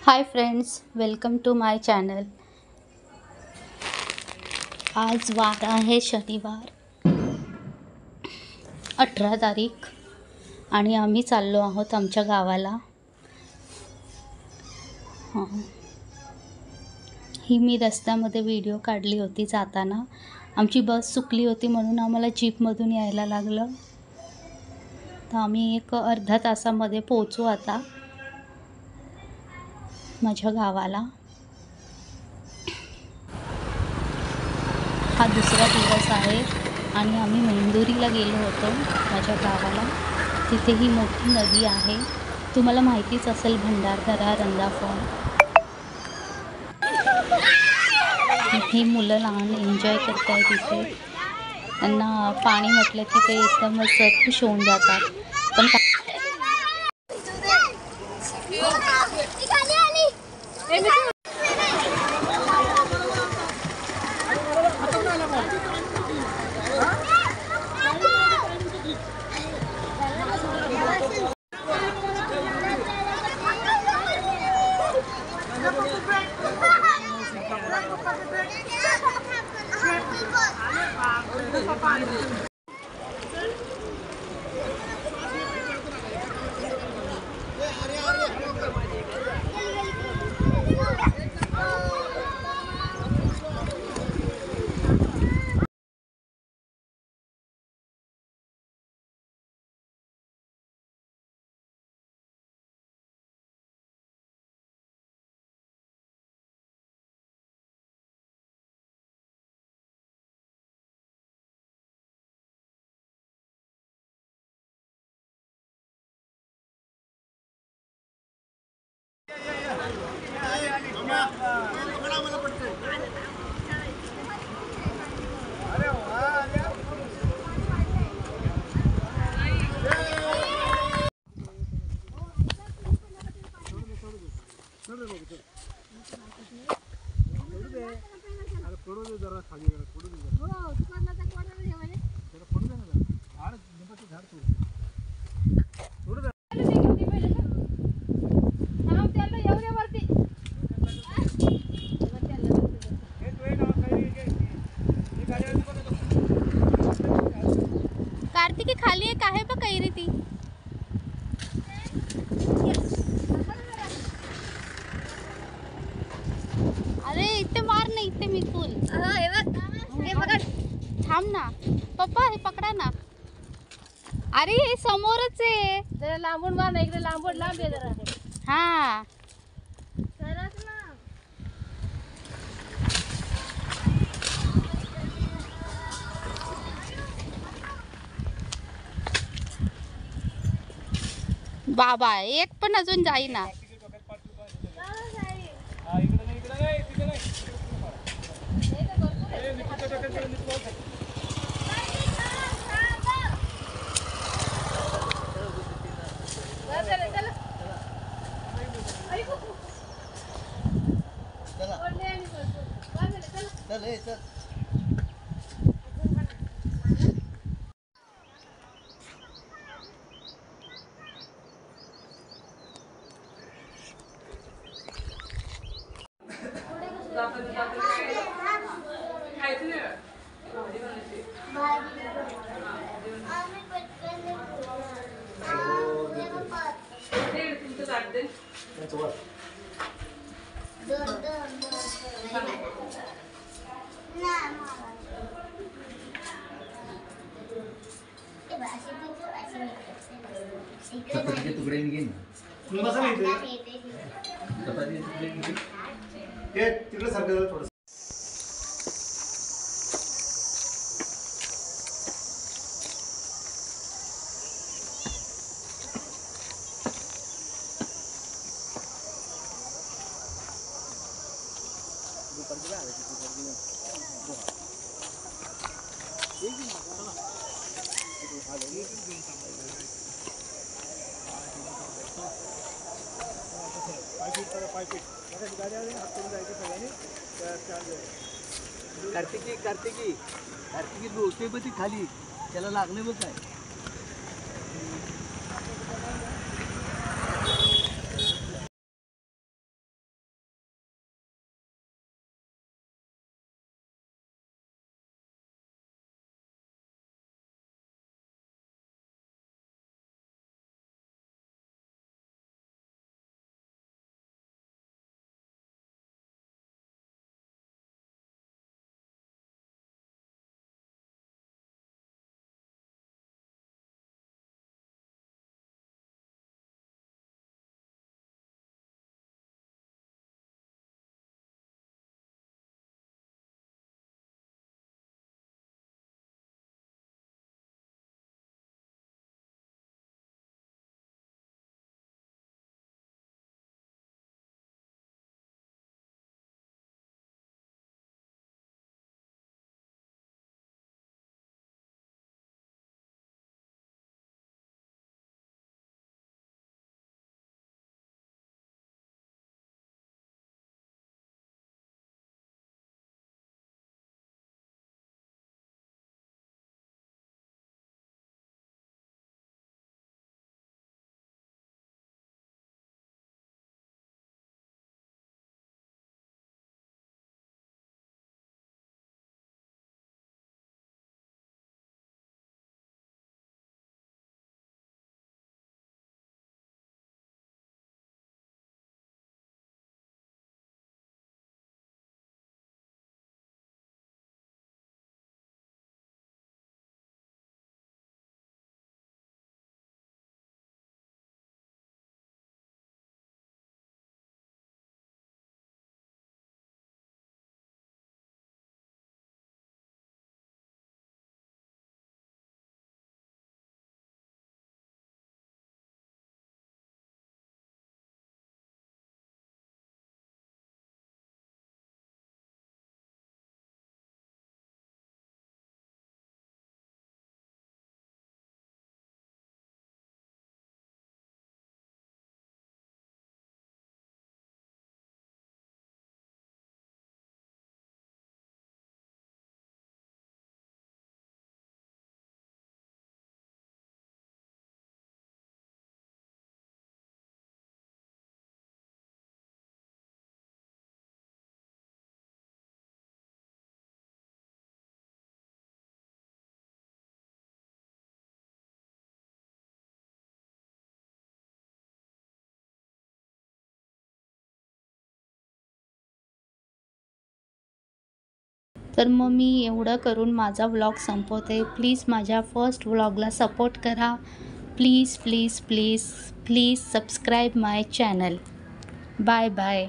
High friends, welcome to my channel. आज वार आहे शनिवार 18 तारीख आणि आम्ही चाललो आहोत आमच्या गावाला। ही मी रस्त्यामध्ये व्हिडिओ काढली होती जाताना। आमची बस चुकली होती म्हणून आम्हाला जीपमधून यायला लागलं। तर आम्ही एक अर्धा तासामध्ये पोहोचू आता माझ्या गावाला। हा दुसरा दिवस आहे आणि आम्ही मेंदुरीला गेलो होतो माझ्या गावाला। तिथे ही मोठी नदी आहे, तुम्हाला माहितीच असेल, भंडारदरा रंधा फॉल। ही मुलं लहान एन्जॉय करत आहेत तिथे। त्यांना पाणी म्हटलं की ते एकदमच खुश होऊन जातात। पण कार्तिकी खाली एक आहे बघ कैरी ती। अरे इथे मार ना, इथे मी फुल हे पकड। थांब ना पप्पा, हे पकडा ना। अरे हे समोरच आहे, जरा लांबून मार ना, इकडे लांबून लांब आहे जरा। हा सरक ना। बाबा एक पण अजून जाईना। चपातीचे तुकडे घे ना। चपातीचे तुकडे घे ते तिकडे सारखं थोडं। कार्तिकी कार्तिकी कार्तिकी डोके खाली त्याला लागले बघ काय। तर मग मी एवढं करून माझा व्लॉग संपवते. प्लीज माझ्या फर्स्ट व्लॉगला सपोर्ट करा. Please please please please subscribe my channel. Bye bye.